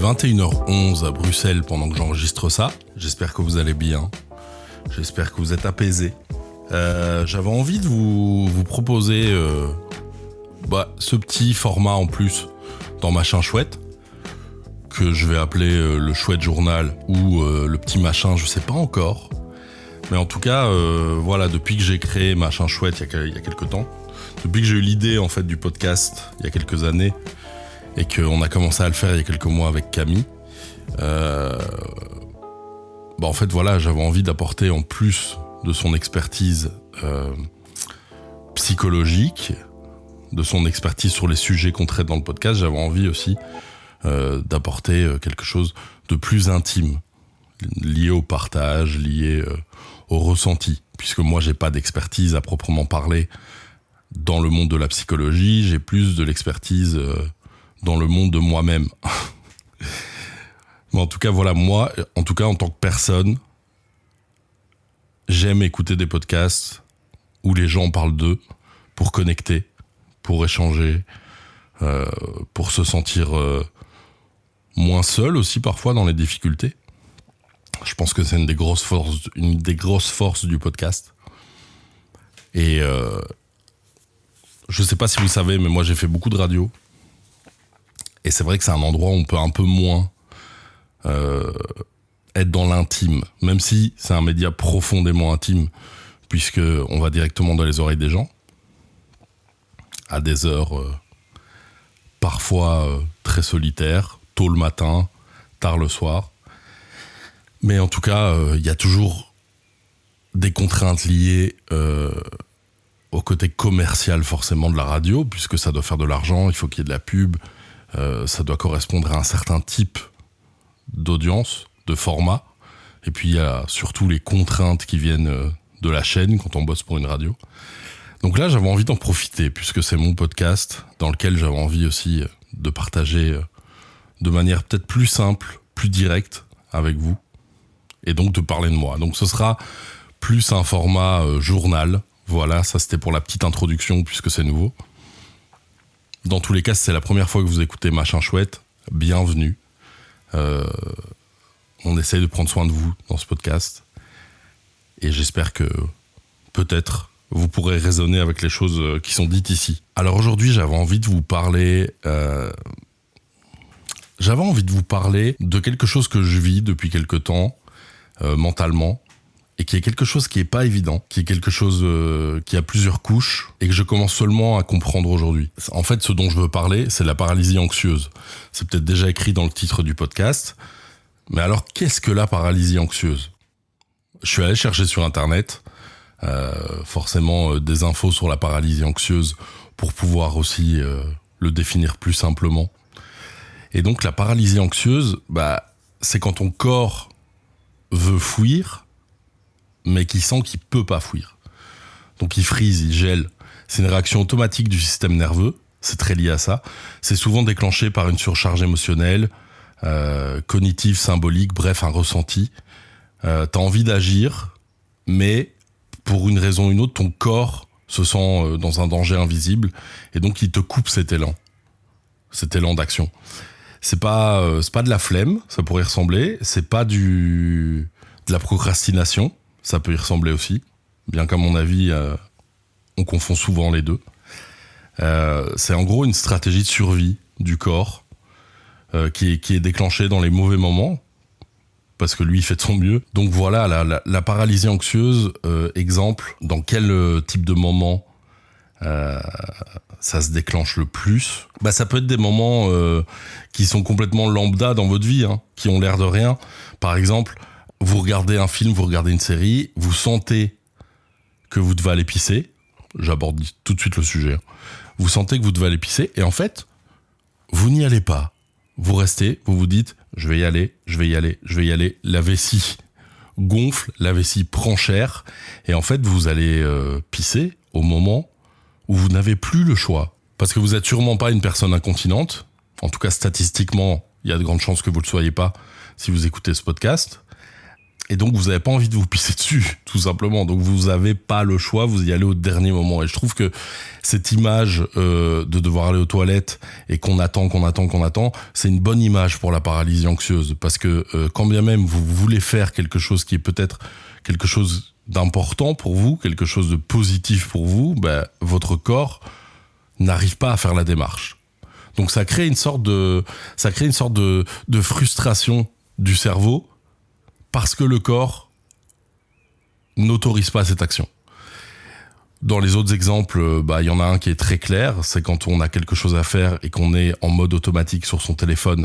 21h11 à Bruxelles pendant que j'enregistre ça. J'espère que vous allez bien. J'espère que vous êtes apaisés. J'avais envie de vous proposer ce petit format en plus dans Machin Chouette, que je vais appeler le Chouette Journal ou le petit machin, je sais pas encore. Mais en tout cas, depuis que j'ai créé Machin Chouette il y a quelques temps, depuis que j'ai eu l'idée en fait du podcast il y a quelques années, et qu'on a commencé à le faire il y a quelques mois avec Camille, j'avais envie d'apporter en plus de son expertise psychologique, de son expertise sur les sujets qu'on traite dans le podcast, j'avais envie aussi d'apporter quelque chose de plus intime, lié au partage, lié au ressenti, puisque moi j'ai pas d'expertise à proprement parler dans le monde de la psychologie, j'ai plus de l'expertise dans le monde de moi-même. Mais en tout cas, moi, en tant que personne, j'aime écouter des podcasts où les gens parlent d'eux pour connecter, pour échanger, pour se sentir moins seul aussi parfois dans les difficultés. Je pense que c'est une des grosses forces du podcast. Et je sais pas si vous savez, mais moi j'ai fait beaucoup de radio. Et c'est vrai que c'est un endroit où on peut un peu moins être dans l'intime, même si c'est un média profondément intime, puisque on va directement dans les oreilles des gens, à des heures parfois très solitaires, tôt le matin, tard le soir. Mais en tout cas, il y a toujours des contraintes liées au côté commercial forcément de la radio, puisque ça doit faire de l'argent, il faut qu'il y ait de la pub, ça doit correspondre à un certain type d'audience, de format. Et puis il y a surtout les contraintes qui viennent de la chaîne quand on bosse pour une radio. Donc là, j'avais envie d'en profiter, puisque c'est mon podcast dans lequel j'avais envie aussi de partager de manière peut-être plus simple, plus directe avec vous, et donc de parler de moi. Donc ce sera plus un format journal. Voilà, ça c'était pour la petite introduction, puisque c'est nouveau. Dans tous les cas, si c'est la première fois que vous écoutez Machin Chouette, bienvenue. On essaye de prendre soin de vous dans ce podcast. Et j'espère que peut-être vous pourrez raisonner avec les choses qui sont dites ici. Alors aujourd'hui, j'avais envie de vous parler de quelque chose que je vis depuis quelque temps, mentalement, et qui est quelque chose qui est pas évident, qui est quelque chose qui a plusieurs couches, et que je commence seulement à comprendre aujourd'hui. En fait, ce dont je veux parler, c'est la paralysie anxieuse. C'est peut-être déjà écrit dans le titre du podcast, mais alors qu'est-ce que la paralysie anxieuse ? Je suis allé chercher sur internet, forcément des infos sur la paralysie anxieuse, pour pouvoir aussi le définir plus simplement. Et donc la paralysie anxieuse, c'est quand ton corps veut fuir, mais qui sent qu'il peut pas fuir. Donc il frise, il gèle. C'est une réaction automatique du système nerveux, c'est très lié à ça. C'est souvent déclenché par une surcharge émotionnelle, cognitive, symbolique, bref, un ressenti. T'as envie d'agir, mais pour une raison ou une autre, ton corps se sent dans un danger invisible, et donc il te coupe cet élan d'action. C'est pas de la flemme, ça pourrait y ressembler. C'est pas de la procrastination, ça peut y ressembler aussi. Bien qu'à mon avis, on confond souvent les deux. C'est en gros une stratégie de survie du corps qui est déclenchée dans les mauvais moments, parce que lui, il fait de son mieux. Donc voilà, la paralysie anxieuse, exemple, dans quel type de moment ça se déclenche le plus? Ça peut être des moments qui sont complètement lambda dans votre vie, qui ont l'air de rien. Par exemple, vous regardez un film, vous regardez une série, vous sentez que vous devez aller pisser. J'aborde tout de suite le sujet. Vous sentez que vous devez aller pisser, et en fait, vous n'y allez pas. Vous restez, vous vous dites, je vais y aller. La vessie gonfle, la vessie prend cher, et en fait, vous allez pisser au moment où vous n'avez plus le choix. Parce que vous n'êtes sûrement pas une personne incontinente. En tout cas, statistiquement, il y a de grandes chances que vous ne le soyez pas si vous écoutez ce podcast. Et donc, vous n'avez pas envie de vous pisser dessus, tout simplement. Donc, vous n'avez pas le choix, vous y allez au dernier moment. Et je trouve que cette image de devoir aller aux toilettes et qu'on attend, c'est une bonne image pour la paralysie anxieuse. Parce que quand bien même vous voulez faire quelque chose qui est peut-être quelque chose d'important pour vous, quelque chose de positif pour vous, votre corps n'arrive pas à faire la démarche. Donc, ça crée une sorte de frustration du cerveau, parce que le corps n'autorise pas cette action. Dans les autres exemples, il y en a un qui est très clair, c'est quand on a quelque chose à faire et qu'on est en mode automatique sur son téléphone.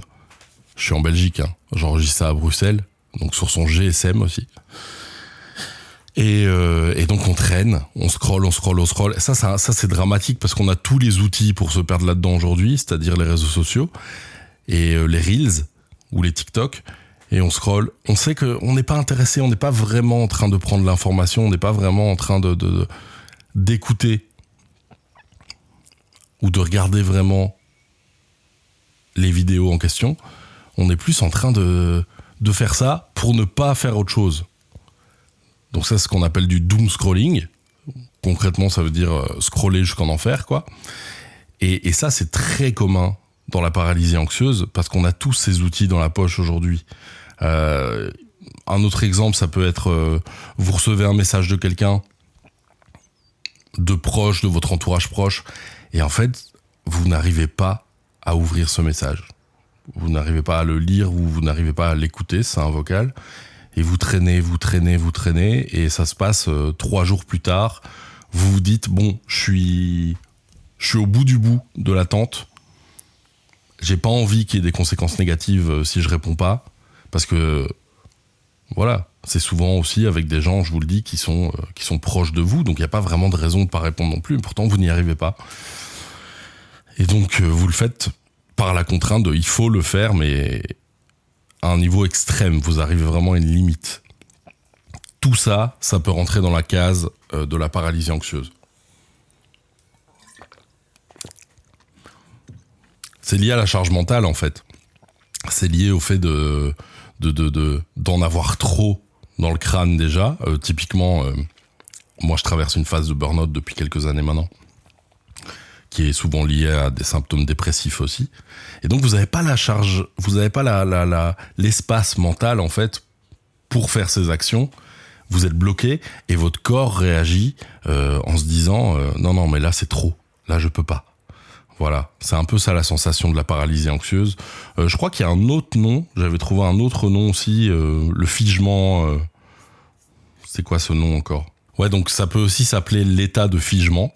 Je suis en Belgique, j'enregistre ça à Bruxelles, donc sur son GSM aussi. Et donc on traîne, on scrolle. Ça c'est dramatique parce qu'on a tous les outils pour se perdre là-dedans aujourd'hui, c'est-à-dire les réseaux sociaux et les Reels ou les TikTok. Et on scrolle, on sait qu'on n'est pas intéressé, on n'est pas vraiment en train de prendre l'information, on n'est pas vraiment en train d'écouter ou de regarder vraiment les vidéos en question. On est plus en train de faire ça pour ne pas faire autre chose. Donc ça, c'est ce qu'on appelle du doom scrolling. Concrètement, ça veut dire scroller jusqu'en enfer, quoi. Et ça, c'est très commun dans la paralysie anxieuse parce qu'on a tous ces outils dans la poche aujourd'hui. Un autre exemple, ça peut être vous recevez un message de quelqu'un de proche, de votre entourage proche, et en fait, vous n'arrivez pas à ouvrir ce message. Vous n'arrivez pas à le lire ou vous n'arrivez pas à l'écouter, c'est un vocal, et vous traînez, et ça se passe 3 jours plus tard. Vous vous dites, bon, je suis au bout du bout de l'attente. J'ai pas envie qu'il y ait des conséquences négatives si je réponds pas, parce que voilà, c'est souvent aussi avec des gens, je vous le dis, qui sont proches de vous, donc il n'y a pas vraiment de raison de pas répondre non plus, mais pourtant vous n'y arrivez pas. Et donc vous le faites par la contrainte de il faut le faire, mais à un niveau extrême, vous arrivez vraiment à une limite. Tout ça, ça peut rentrer dans la case de la paralysie anxieuse. C'est lié à la charge mentale, en fait. C'est lié au fait d'en avoir trop dans le crâne déjà. Typiquement, moi je traverse une phase de burn-out depuis quelques années maintenant, qui est souvent liée à des symptômes dépressifs aussi. Et donc vous n'avez pas la charge, vous n'avez pas l'espace mental en fait pour faire ces actions. Vous êtes bloqué et votre corps réagit en se disant non mais là c'est trop, là je peux pas. Voilà, c'est un peu ça la sensation de la paralysie anxieuse. Je crois qu'il y a un autre nom, j'avais trouvé un autre nom aussi, le figement. C'est quoi ce nom encore ? Ouais, donc ça peut aussi s'appeler l'état de figement,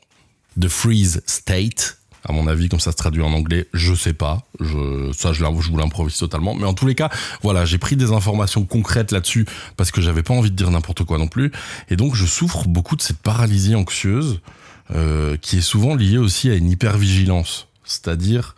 de freeze state, à mon avis, comme ça se traduit en anglais, je sais pas, je vous l'improvise totalement, mais en tous les cas, voilà, j'ai pris des informations concrètes là-dessus, parce que j'avais pas envie de dire n'importe quoi non plus, et donc je souffre beaucoup de cette paralysie anxieuse, qui est souvent liée aussi à une hypervigilance, c'est-à-dire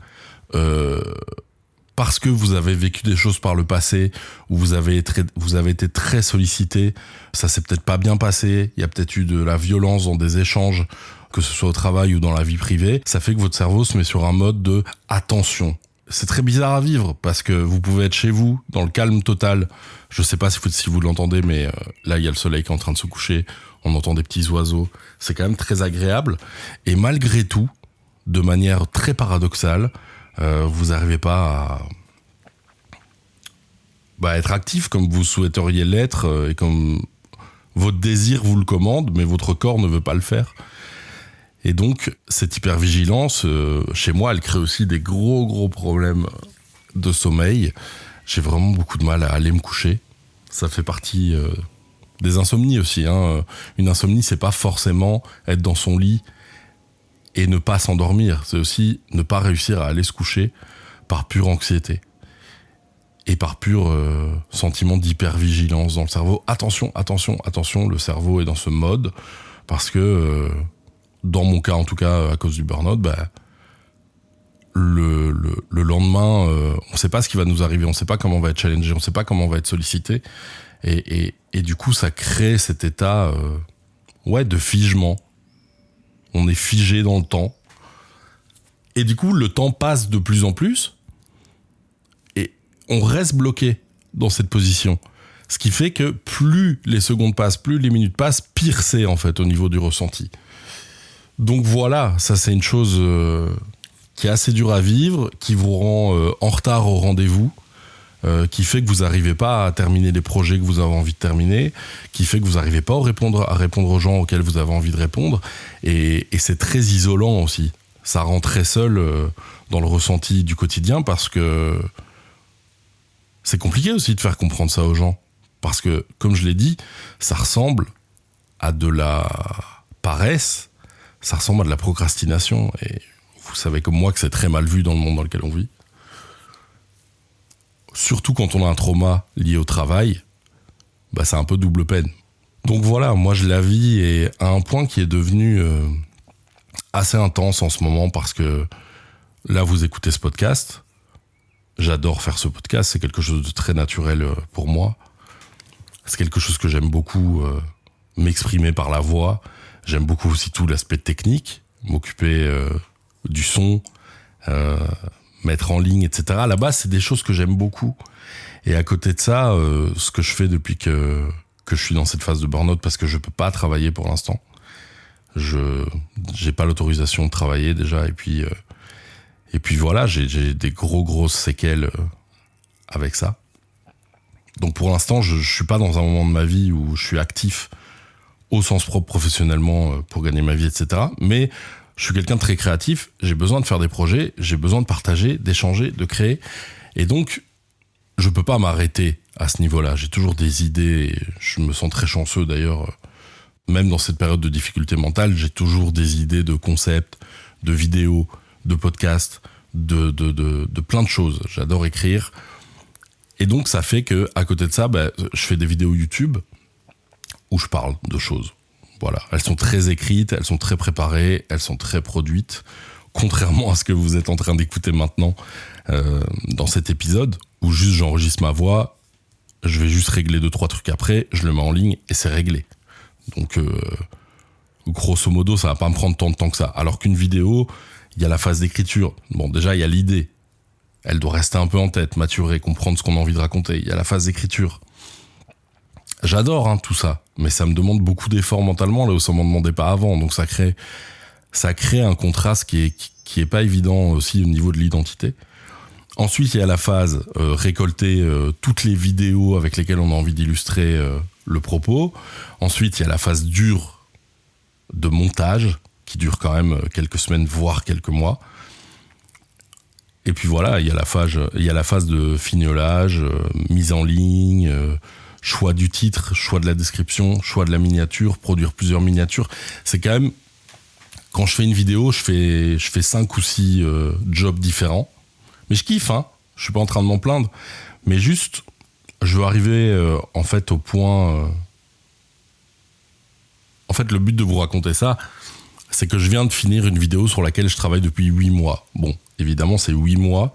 parce que vous avez vécu des choses par le passé où vous avez été très sollicité, ça s'est peut-être pas bien passé, il y a peut-être eu de la violence dans des échanges, que ce soit au travail ou dans la vie privée, ça fait que votre cerveau se met sur un mode de attention. C'est très bizarre à vivre parce que vous pouvez être chez vous dans le calme total. Je sais pas si vous l'entendez, mais là il y a le soleil qui est en train de se coucher, on entend des petits oiseaux, c'est quand même très agréable. Et malgré tout, de manière très paradoxale, vous n'arrivez pas à être actif comme vous souhaiteriez l'être et comme votre désir vous le commande, mais votre corps ne veut pas le faire. Et donc, cette hypervigilance, chez moi, elle crée aussi des gros problèmes de sommeil. J'ai vraiment beaucoup de mal à aller me coucher. Ça fait partie des insomnies aussi. Une insomnie, c'est pas forcément être dans son lit et ne pas s'endormir. C'est aussi ne pas réussir à aller se coucher par pure anxiété et par pur sentiment d'hypervigilance dans le cerveau. Attention, le cerveau est dans ce mode parce que... dans mon cas, en tout cas, à cause du burn-out, le lendemain, on ne sait pas ce qui va nous arriver, on ne sait pas comment on va être challengé, on ne sait pas comment on va être sollicité. Et du coup, ça crée cet état de figement. On est figé dans le temps. Et du coup, le temps passe de plus en plus et on reste bloqué dans cette position. Ce qui fait que plus les secondes passent, plus les minutes passent, pire c'est en fait au niveau du ressenti. Donc voilà, ça c'est une chose qui est assez dure à vivre, qui vous rend en retard au rendez-vous, qui fait que vous n'arrivez pas à terminer les projets que vous avez envie de terminer, qui fait que vous n'arrivez pas à répondre aux gens auxquels vous avez envie de répondre, et c'est très isolant aussi. Ça rend très seul dans le ressenti du quotidien, parce que c'est compliqué aussi de faire comprendre ça aux gens. Parce que, comme je l'ai dit, ça ressemble à de la paresse, ça ressemble à de la procrastination. Et vous savez comme moi que c'est très mal vu dans le monde dans lequel on vit. Surtout quand on a un trauma lié au travail, bah c'est un peu double peine. Donc voilà, moi je la vis et à un point qui est devenu assez intense en ce moment, parce que là vous écoutez ce podcast, j'adore faire ce podcast, c'est quelque chose de très naturel pour moi. C'est quelque chose que j'aime beaucoup, m'exprimer par la voix. J'aime beaucoup aussi tout l'aspect technique, m'occuper du son, mettre en ligne, etc. À la base, c'est des choses que j'aime beaucoup. Et à côté de ça, ce que je fais depuis que je suis dans cette phase de burn-out, parce que je peux pas travailler pour l'instant. J'ai pas l'autorisation de travailler déjà. Et puis voilà, j'ai des grosses séquelles avec ça. Donc pour l'instant, je suis pas dans un moment de ma vie où je suis actif au sens propre professionnellement pour gagner ma vie, etc. Mais je suis quelqu'un de très créatif, j'ai besoin de faire des projets, j'ai besoin de partager, d'échanger, de créer. Et donc, je peux pas m'arrêter à ce niveau-là. J'ai toujours des idées, et je me sens très chanceux d'ailleurs. Même dans cette période de difficulté mentale, j'ai toujours des idées de concepts, de vidéos, de podcasts, de plein de choses. J'adore écrire. Et donc, ça fait que à côté de ça, je fais des vidéos YouTube où je parle de choses. Voilà. Elles sont très écrites, elles sont très préparées, elles sont très produites. Contrairement à ce que vous êtes en train d'écouter maintenant dans cet épisode, où juste j'enregistre ma voix, je vais juste régler 2-3 trucs après, je le mets en ligne et c'est réglé. Donc, grosso modo, ça va pas me prendre tant de temps que ça. Alors qu'une vidéo, il y a la phase d'écriture. Bon, déjà, il y a l'idée. Elle doit rester un peu en tête, maturer, comprendre ce qu'on a envie de raconter. Il y a la phase d'écriture. J'adore tout ça, mais ça me demande beaucoup d'efforts mentalement, là où ça m'en demandait pas avant. Donc ça crée un contraste qui est pas évident aussi au niveau de l'identité. Ensuite, il y a la phase récolter toutes les vidéos avec lesquelles on a envie d'illustrer le propos. Ensuite, il y a la phase dure de montage, qui dure quand même quelques semaines, voire quelques mois. Et puis voilà, il y a la phase de fignolage, mise en ligne, choix du titre, choix de la description, choix de la miniature, produire plusieurs miniatures. C'est quand même, quand je fais une vidéo, je fais 5 ou 6 jobs différents. Mais je kiffe, je suis pas en train de m'en plaindre. Mais juste, je veux arriver en fait au point... En fait, le but de vous raconter ça, c'est que je viens de finir une vidéo sur laquelle je travaille depuis 8 mois. Bon, évidemment, c'est 8 mois.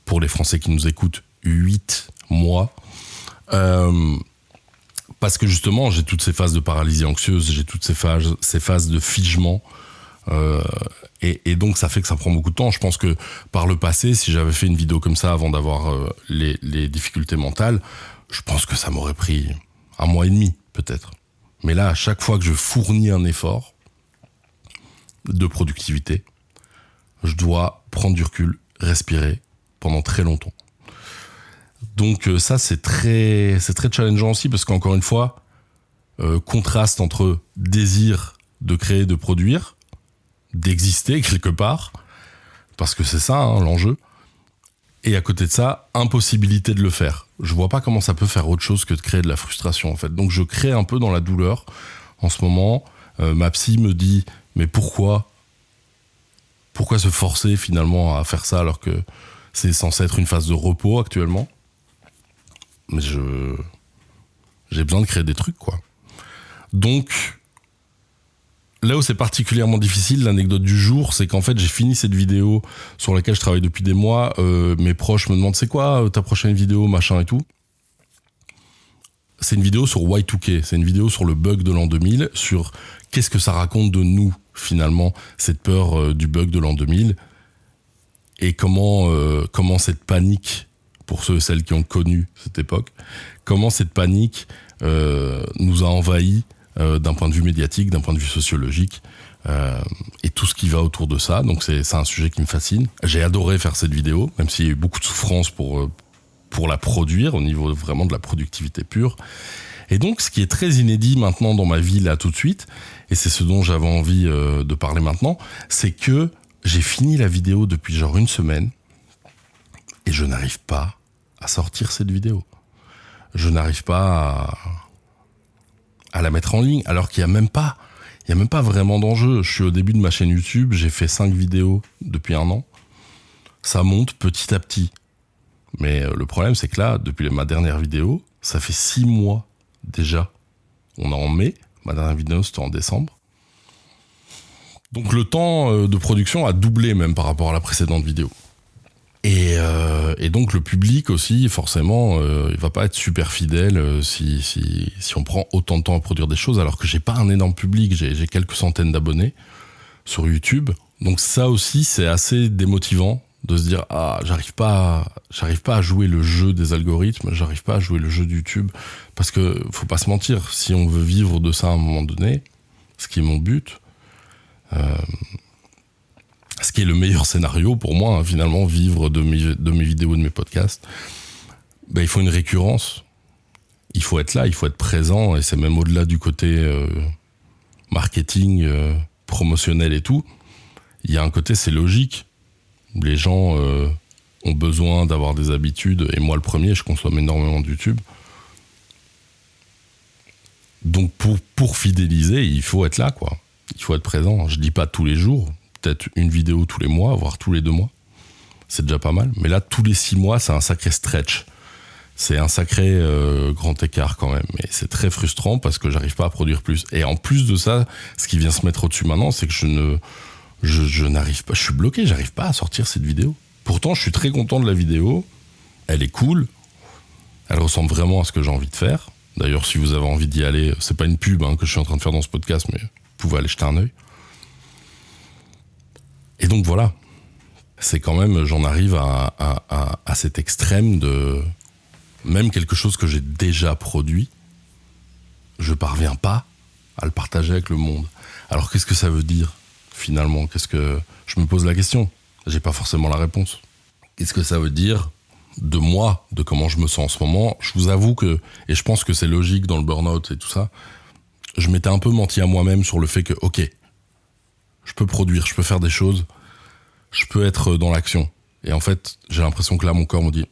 Pour les Français qui nous écoutent, 8 mois. Parce que justement, j'ai toutes ces phases de paralysie anxieuse, j'ai toutes ces phases de figement. Et donc, ça fait que ça prend beaucoup de temps. Je pense que par le passé, si j'avais fait une vidéo comme ça avant d'avoir les difficultés mentales, je pense que ça m'aurait pris 1 mois et demi, peut-être. Mais là, à chaque fois que je fournis un effort de productivité, je dois prendre du recul, respirer pendant très longtemps. Donc ça, c'est très challengeant aussi, parce qu'encore une fois, contraste entre désir de créer, de produire, d'exister quelque part, parce que c'est ça l'enjeu, et à côté de ça, impossibilité de le faire. Je vois pas comment ça peut faire autre chose que de créer de la frustration, en fait. Donc je crée un peu dans la douleur en ce moment. Ma psy me dit, mais pourquoi se forcer finalement à faire ça alors que c'est censé être une phase de repos actuellement? Mais j'ai besoin de créer des trucs, quoi. Donc, là où c'est particulièrement difficile, l'anecdote du jour, c'est qu'en fait, j'ai fini cette vidéo sur laquelle je travaille depuis des mois. Mes proches me demandent, c'est quoi ta prochaine vidéo, machin et tout. C'est une vidéo sur Y2K. C'est une vidéo sur le bug de l'an 2000, sur qu'est-ce que ça raconte de nous, finalement, cette peur du bug de l'an 2000, et comment cette panique pour ceux et celles qui ont connu cette époque, comment cette panique nous a envahis d'un point de vue médiatique, d'un point de vue sociologique, et tout ce qui va autour de ça. Donc c'est un sujet qui me fascine. J'ai adoré faire cette vidéo, même s'il y a eu beaucoup de souffrance pour la produire, au niveau vraiment de la productivité pure. Et donc, ce qui est très inédit maintenant dans ma vie, là, tout de suite, et c'est ce dont j'avais envie de parler maintenant, c'est que j'ai fini la vidéo depuis genre une semaine, et je n'arrive pas à sortir cette vidéo. Je n'arrive pas à la mettre en ligne, alors qu'il n'y a même pas vraiment d'enjeu. Je suis au début de ma chaîne YouTube, j'ai fait 5 vidéos depuis 1 an. Ça monte petit à petit. Mais le problème, c'est que là, depuis ma dernière vidéo, ça fait 6 mois déjà. On est en mai, ma dernière vidéo c'était en décembre. Donc le temps de production a doublé même par rapport à la précédente vidéo. Et donc le public aussi, forcément, il va pas être super fidèle si on prend autant de temps à produire des choses, alors que j'ai pas un énorme public, j'ai quelques centaines d'abonnés sur YouTube. Donc ça aussi, c'est assez démotivant de se dire j'arrive pas à jouer le jeu des algorithmes, j'arrive pas à jouer le jeu de YouTube, parce que faut pas se mentir, si on veut vivre de ça à un moment donné, ce qui est mon but, ce qui est le meilleur scénario pour moi, finalement, vivre de mes vidéos, de mes podcasts, il faut une récurrence, il faut être là, il faut être présent, et c'est même au-delà du côté marketing, promotionnel et tout, il y a un côté, c'est logique. Les gens ont besoin d'avoir des habitudes, et moi le premier, je consomme énormément de YouTube. Donc pour fidéliser, il faut être là, quoi. Il faut être présent. Je dis pas tous les jours, peut-être une vidéo tous les mois, voire tous les 2 mois. C'est déjà pas mal. Mais là, tous les 6 mois, c'est un sacré stretch. C'est un sacré grand écart quand même. Et c'est très frustrant parce que j'arrive pas à produire plus. Et en plus de ça, ce qui vient se mettre au-dessus maintenant, c'est que je n'arrive pas, je suis bloqué, j'arrive pas à sortir cette vidéo. Pourtant, je suis très content de la vidéo. Elle est cool. Elle ressemble vraiment à ce que j'ai envie de faire. D'ailleurs, si vous avez envie d'y aller, c'est pas une pub que je suis en train de faire dans ce podcast, mais vous pouvez aller jeter un œil. Et donc voilà. C'est quand même, j'en arrive à cet extrême de même quelque chose que j'ai déjà produit, je parviens pas à le partager avec le monde. Alors qu'est-ce que ça veut dire finalement ? Je me pose la question, j'ai pas forcément la réponse. Qu'est-ce que ça veut dire de moi, de comment je me sens en ce moment ? Je vous avoue que, et je pense que c'est logique dans le burn-out et tout ça, je m'étais un peu menti à moi-même sur le fait que, ok, je peux produire, je peux faire des choses, je peux être dans l'action. Et en fait, j'ai l'impression que là, mon corps me dit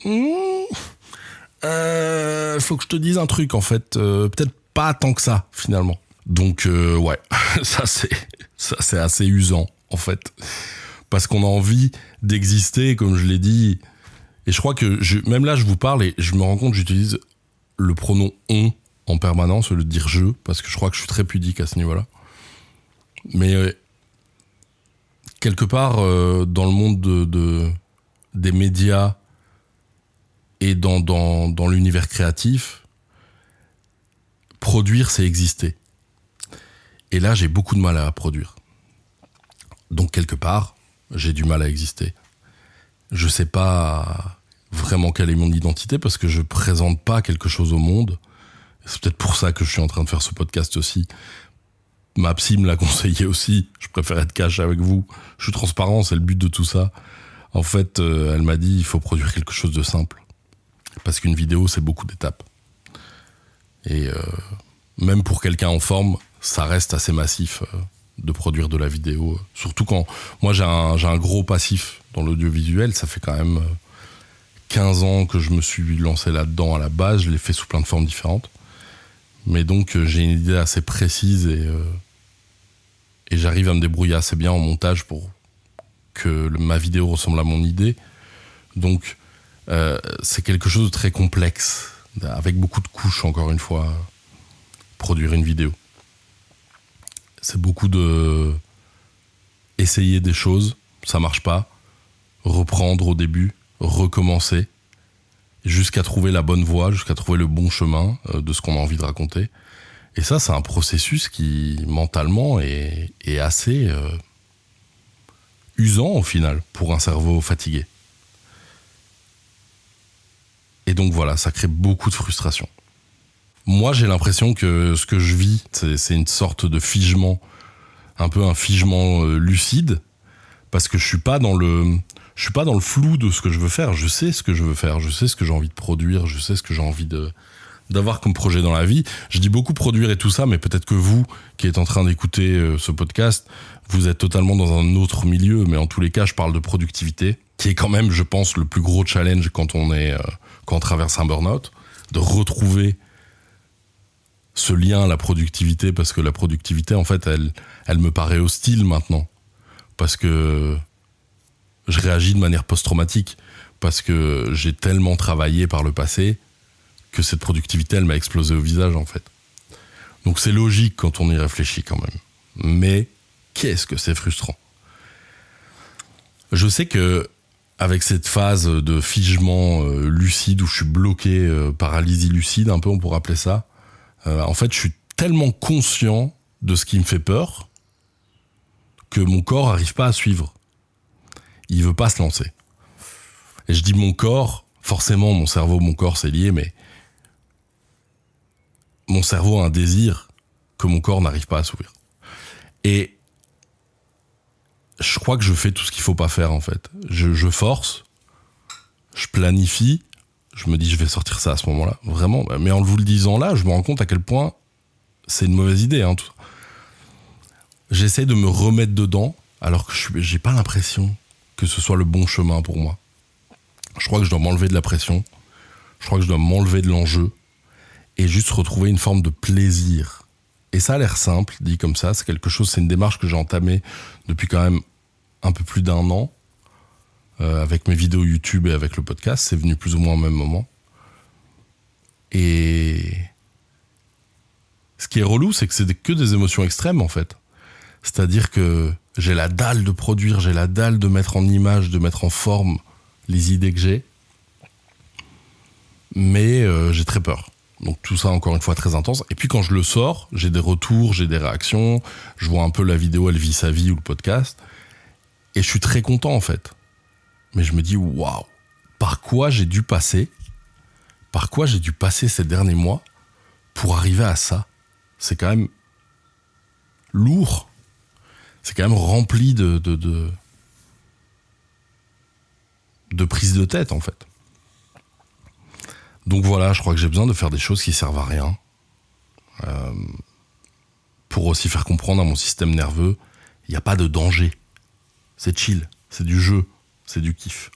faut que je te dise un truc, en fait, peut-être pas tant que ça, finalement. Donc, ouais, ça c'est assez usant, en fait. Parce qu'on a envie d'exister, comme je l'ai dit. Et je crois que, même là, je vous parle et je me rends compte que j'utilise le pronom « on » en permanence, au lieu de dire « je », parce que je crois que je suis très pudique à ce niveau-là. Mais quelque part, dans le monde des médias et dans l'univers créatif, produire, c'est exister. Et là, j'ai beaucoup de mal à produire. Donc, quelque part, j'ai du mal à exister. Je sais pas vraiment quelle est mon identité parce que je présente pas quelque chose au monde. C'est peut-être pour ça que je suis en train de faire ce podcast aussi. Ma psy me l'a conseillé aussi. Je préfère être cash avec vous. Je suis transparent, c'est le but de tout ça. En fait, elle m'a dit il faut produire quelque chose de simple. Parce qu'une vidéo, c'est beaucoup d'étapes. Et même pour quelqu'un en forme, ça reste assez massif de produire de la vidéo. Surtout quand moi j'ai un gros passif dans l'audiovisuel. Ça fait quand même 15 ans que je me suis lancé là-dedans à la base. Je l'ai fait sous plein de formes différentes. Mais donc j'ai une idée assez précise et j'arrive à me débrouiller assez bien en montage pour que ma vidéo ressemble à mon idée. Donc c'est quelque chose de très complexe, avec beaucoup de couches, encore une fois, produire une vidéo. C'est beaucoup de essayer des choses, ça marche pas, reprendre au début, recommencer, jusqu'à trouver la bonne voie, jusqu'à trouver le bon chemin de ce qu'on a envie de raconter. Et ça, c'est un processus qui, mentalement, est assez usant, au final, pour un cerveau fatigué. Et donc voilà, ça crée beaucoup de frustration. Moi, j'ai l'impression que ce que je vis, c'est une sorte de figement, un peu un figement lucide, parce que je suis pas dans le flou de ce que je veux faire. Je sais ce que je veux faire, je sais ce que j'ai envie de produire, je sais ce que j'ai envie d'avoir comme projet dans la vie. Je dis beaucoup produire et tout ça, mais peut-être que vous, qui êtes en train d'écouter ce podcast, vous êtes totalement dans un autre milieu, mais en tous les cas, je parle de productivité, qui est quand même, je pense, le plus gros challenge quand on traverse un burn-out, de retrouver ce lien à la productivité, parce que la productivité, en fait, elle me paraît hostile maintenant, parce que je réagis de manière post-traumatique, parce que j'ai tellement travaillé par le passé que cette productivité, elle m'a explosé au visage, en fait. Donc c'est logique quand on y réfléchit quand même. Mais qu'est-ce que c'est frustrant. Je sais que avec cette phase de figement lucide où je suis bloqué, paralysie lucide, un peu on pourrait appeler ça, en fait je suis tellement conscient de ce qui me fait peur que mon corps n'arrive pas à suivre. Il veut pas se lancer. Et je dis mon corps, forcément mon cerveau, mon corps c'est lié, mais mon cerveau a un désir que mon corps n'arrive pas à s'ouvrir. Et je crois que je fais tout ce qu'il faut pas faire en fait. Je force, je planifie, je me dis je vais sortir ça à ce moment-là, vraiment. Mais en vous le disant là, je me rends compte à quel point c'est une mauvaise idée. Tout. J'essaie de me remettre dedans alors que j'ai pas l'impression que ce soit le bon chemin pour moi. Je crois que je dois m'enlever de la pression, je crois que je dois m'enlever de l'enjeu et juste retrouver une forme de plaisir. Et ça a l'air simple, dit comme ça, c'est une démarche que j'ai entamée depuis quand même un peu plus d'1 an, avec mes vidéos YouTube et avec le podcast, c'est venu plus ou moins au même moment. Et ce qui est relou, c'est que c'est que des émotions extrêmes en fait. C'est-à-dire que j'ai la dalle de produire, j'ai la dalle de mettre en image, de mettre en forme les idées que j'ai, mais j'ai très peur. Donc tout ça, encore une fois, très intense. Et puis quand je le sors, j'ai des retours, j'ai des réactions, je vois un peu la vidéo Elle vit sa vie ou le podcast, et je suis très content en fait. Mais je me dis, waouh, par quoi j'ai dû passer ces derniers mois pour arriver à ça. C'est quand même lourd. C'est quand même rempli de prise de tête en fait. Donc voilà, je crois que j'ai besoin de faire des choses qui servent à rien. Pour aussi faire comprendre à mon système nerveux, il n'y a pas de danger. C'est chill, c'est du jeu, c'est du kiff.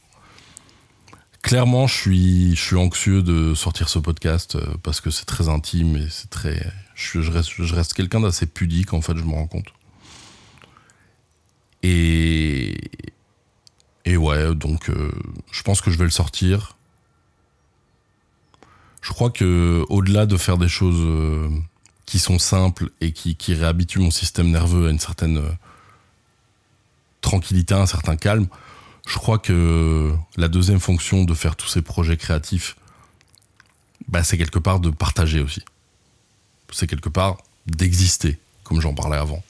Clairement, je suis anxieux de sortir ce podcast parce que c'est très intime et c'est très... Je reste quelqu'un d'assez pudique, en fait, je me rends compte. Et ouais, donc je pense que je vais le sortir. Je crois que au-delà de faire des choses qui sont simples et qui réhabituent mon système nerveux à une certaine tranquillité, un certain calme, je crois que la deuxième fonction de faire tous ces projets créatifs, c'est quelque part de partager aussi. C'est quelque part d'exister, comme j'en parlais avant.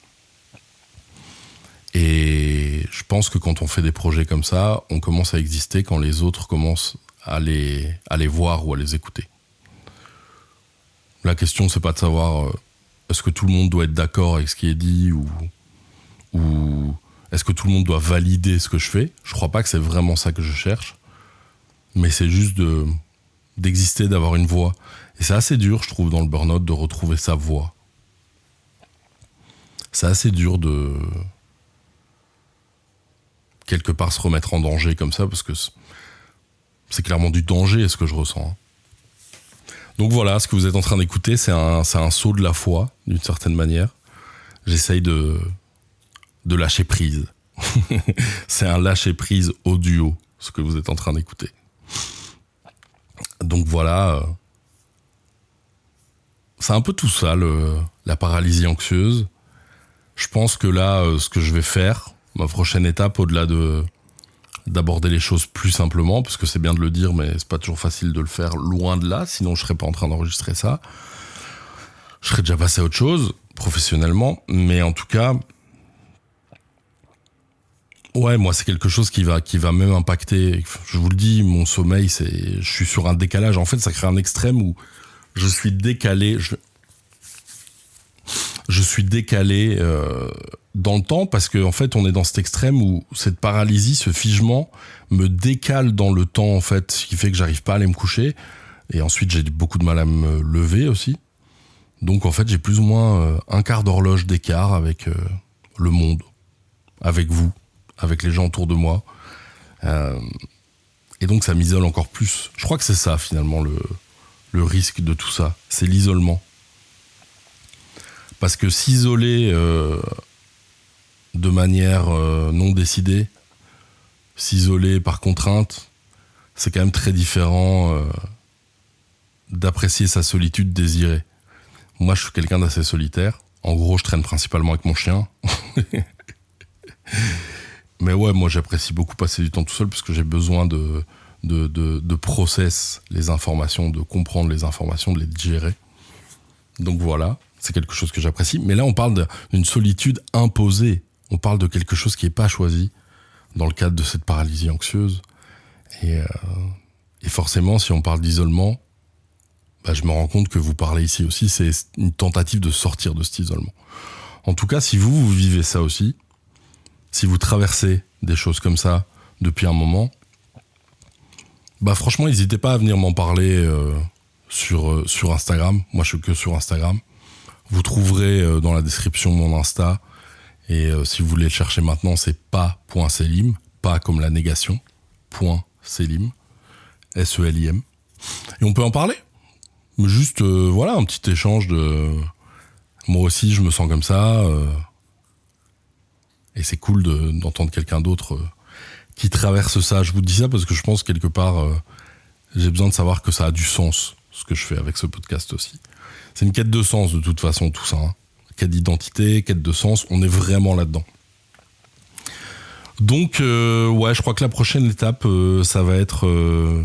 Et je pense que quand on fait des projets comme ça, on commence à exister quand les autres commencent à les voir ou à les écouter. La question, c'est pas de savoir est-ce que tout le monde doit être d'accord avec ce qui est dit ou est-ce que tout le monde doit valider ce que je fais. Je crois pas que c'est vraiment ça que je cherche, mais c'est juste d'exister, d'avoir une voix. Et c'est assez dur, je trouve, dans le burn-out, de retrouver sa voix. C'est assez dur de quelque part se remettre en danger comme ça, parce que c'est clairement du danger ce que je ressens. Donc voilà, ce que vous êtes en train d'écouter, c'est un saut de la foi, d'une certaine manière. J'essaye de lâcher prise. C'est un lâcher prise audio, ce que vous êtes en train d'écouter. Donc voilà, c'est un peu tout ça, la paralysie anxieuse. Je pense que là, ce que je vais faire, ma prochaine étape, au-delà d'aborder les choses plus simplement, parce que c'est bien de le dire, mais c'est pas toujours facile de le faire loin de là, sinon je serais pas en train d'enregistrer ça. Je serais déjà passé à autre chose, professionnellement, mais en tout cas, Ouais, moi, c'est quelque chose qui va même impacter. Je vous le dis, mon sommeil, je suis sur un décalage. En fait, ça crée un extrême où je suis décalé. Je suis décalé dans le temps parce que en fait, on est dans cet extrême où cette paralysie, ce figement, me décale dans le temps, en fait, ce qui fait que j'arrive pas à aller me coucher. Et ensuite, j'ai beaucoup de mal à me lever aussi. Donc, en fait, j'ai plus ou moins un quart d'horloge d'écart avec le monde, avec vous, avec les gens autour de moi. Et donc, ça m'isole encore plus. Je crois que c'est ça, finalement, le risque de tout ça. C'est l'isolement. Parce que s'isoler de manière non décidée, s'isoler par contrainte, c'est quand même très différent d'apprécier sa solitude désirée. Moi, je suis quelqu'un d'assez solitaire. En gros, je traîne principalement avec mon chien. Mais ouais, moi, j'apprécie beaucoup passer du temps tout seul parce que j'ai besoin de process les informations, de comprendre les informations, de les digérer. Donc voilà, c'est quelque chose que j'apprécie. Mais là, on parle d'une solitude imposée. On parle de quelque chose qui n'est pas choisi dans le cadre de cette paralysie anxieuse. Et forcément, si on parle d'isolement, je me rends compte que vous parlez ici aussi, c'est une tentative de sortir de cet isolement. En tout cas, si vous vivez ça aussi, si vous traversez des choses comme ça depuis un moment, franchement, n'hésitez pas à venir m'en parler sur Instagram. Moi, je suis que sur Instagram. Vous trouverez dans la description mon Insta. Et si vous voulez le chercher maintenant, c'est pas.selim, pas comme la négation, .selim, S-E-L-I-M. Et on peut en parler. Mais juste, voilà, un petit échange de... Moi aussi, je me sens comme ça. Et c'est cool d'entendre quelqu'un d'autre qui traverse ça. Je vous dis ça parce que je pense quelque part, j'ai besoin de savoir que ça a du sens, ce que je fais avec ce podcast aussi. C'est une quête de sens de toute façon, tout ça. Hein. Quête d'identité, quête de sens, on est vraiment là-dedans. Donc, ouais, je crois que la prochaine étape, ça va être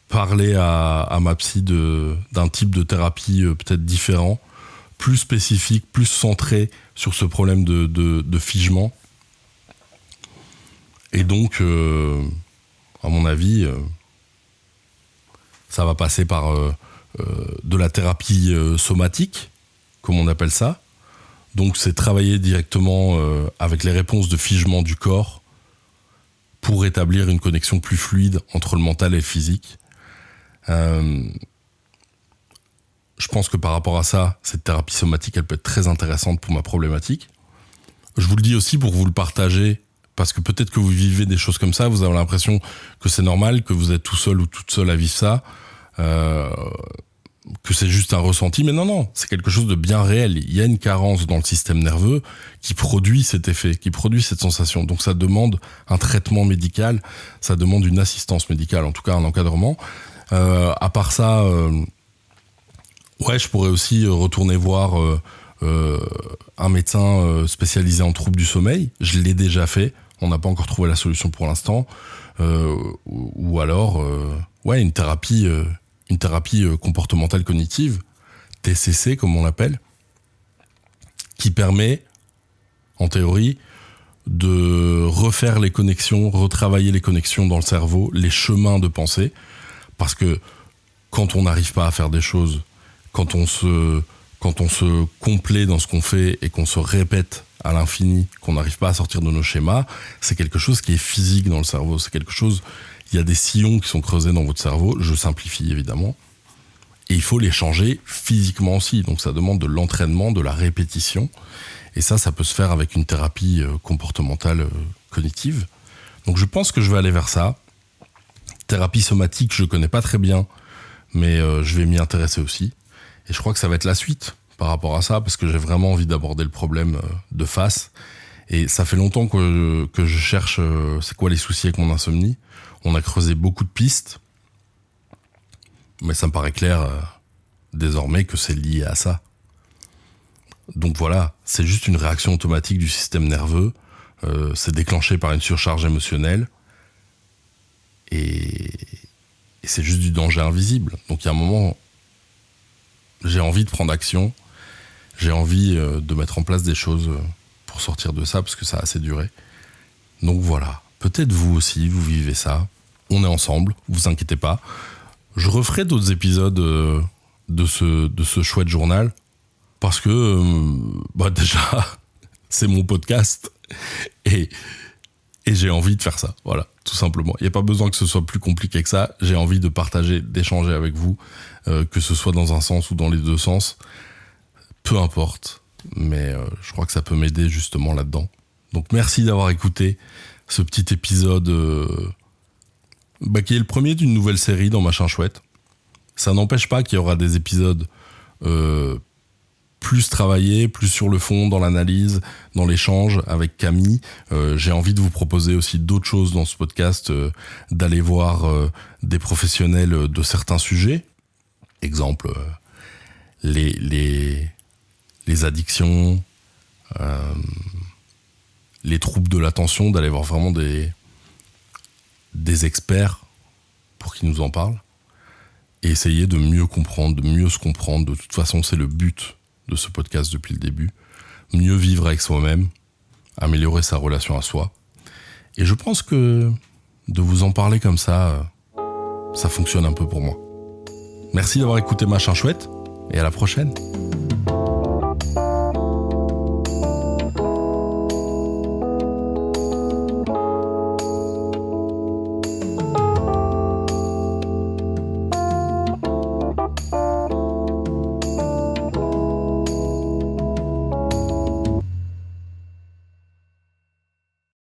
parler à ma psy d'un type de thérapie peut-être différent, plus spécifique, plus centré sur ce problème de figement. Et donc, à mon avis, ça va passer par de la thérapie somatique, comme on appelle ça. Donc, c'est travailler directement avec les réponses de figement du corps pour établir une connexion plus fluide entre le mental et le physique. Je pense que par rapport à ça, cette thérapie somatique, elle peut être très intéressante pour ma problématique. Je vous le dis aussi pour vous le partager, parce que peut-être que vous vivez des choses comme ça, vous avez l'impression que c'est normal, que vous êtes tout seul ou toute seule à vivre ça, que c'est juste un ressenti, mais non, c'est quelque chose de bien réel. Il y a une carence dans le système nerveux qui produit cet effet, qui produit cette sensation. Donc ça demande un traitement médical, ça demande une assistance médicale, en tout cas un encadrement. À part ça, ouais, je pourrais aussi retourner voir un médecin spécialisé en troubles du sommeil. Je l'ai déjà fait, on n'a pas encore trouvé la solution pour l'instant. Ou alors, ouais, une thérapie comportementale cognitive, TCC comme on l'appelle, qui permet, en théorie, de refaire les connexions, retravailler les connexions dans le cerveau, les chemins de pensée, parce que quand on n'arrive pas à faire des choses, quand on se complaît dans ce qu'on fait et qu'on se répète à l'infini, qu'on n'arrive pas à sortir de nos schémas, c'est quelque chose qui est physique dans le cerveau, c'est quelque chose... Il y a des sillons qui sont creusés dans votre cerveau, je simplifie évidemment, et il faut les changer physiquement aussi, donc ça demande de l'entraînement, de la répétition, et ça peut se faire avec une thérapie comportementale cognitive. Donc je pense que je vais aller vers ça. Thérapie somatique, je connais pas très bien, mais je vais m'y intéresser aussi, et je crois que ça va être la suite par rapport à ça, parce que j'ai vraiment envie d'aborder le problème de face, et ça fait longtemps que je cherche c'est quoi les soucis avec mon insomnie. On a creusé beaucoup de pistes, mais ça me paraît clair désormais que c'est lié à ça. Donc voilà, c'est juste une réaction automatique du système nerveux, c'est déclenché par une surcharge émotionnelle, et c'est juste du danger invisible. Donc il y a un moment, j'ai envie de prendre action, j'ai envie de mettre en place des choses pour sortir de ça, parce que ça a assez duré. Donc voilà, peut-être vous aussi, vous vivez ça. On est ensemble, vous inquiétez pas. Je referai d'autres épisodes de ce chouette journal parce que déjà, c'est mon podcast et j'ai envie de faire ça. Voilà, tout simplement. Il n'y a pas besoin que ce soit plus compliqué que ça. J'ai envie de partager, d'échanger avec vous, que ce soit dans un sens ou dans les deux sens. Peu importe, mais je crois que ça peut m'aider justement là-dedans. Donc merci d'avoir écouté ce petit épisode qui est le premier d'une nouvelle série dans Machin Chouette. Ça n'empêche pas qu'il y aura des épisodes plus travaillés, plus sur le fond, dans l'analyse, dans l'échange avec Camille. J'ai envie de vous proposer aussi d'autres choses dans ce podcast, d'aller voir des professionnels de certains sujets. Exemple, les addictions, les troubles de l'attention, d'aller voir vraiment des experts pour qu'ils nous en parlent et essayer de mieux comprendre, de mieux se comprendre. De toute façon, c'est le but de ce podcast depuis le début. Mieux vivre avec soi-même, améliorer sa relation à soi. Et je pense que de vous en parler comme ça, ça fonctionne un peu pour moi. Merci d'avoir écouté Machin Chouette et à la prochaine.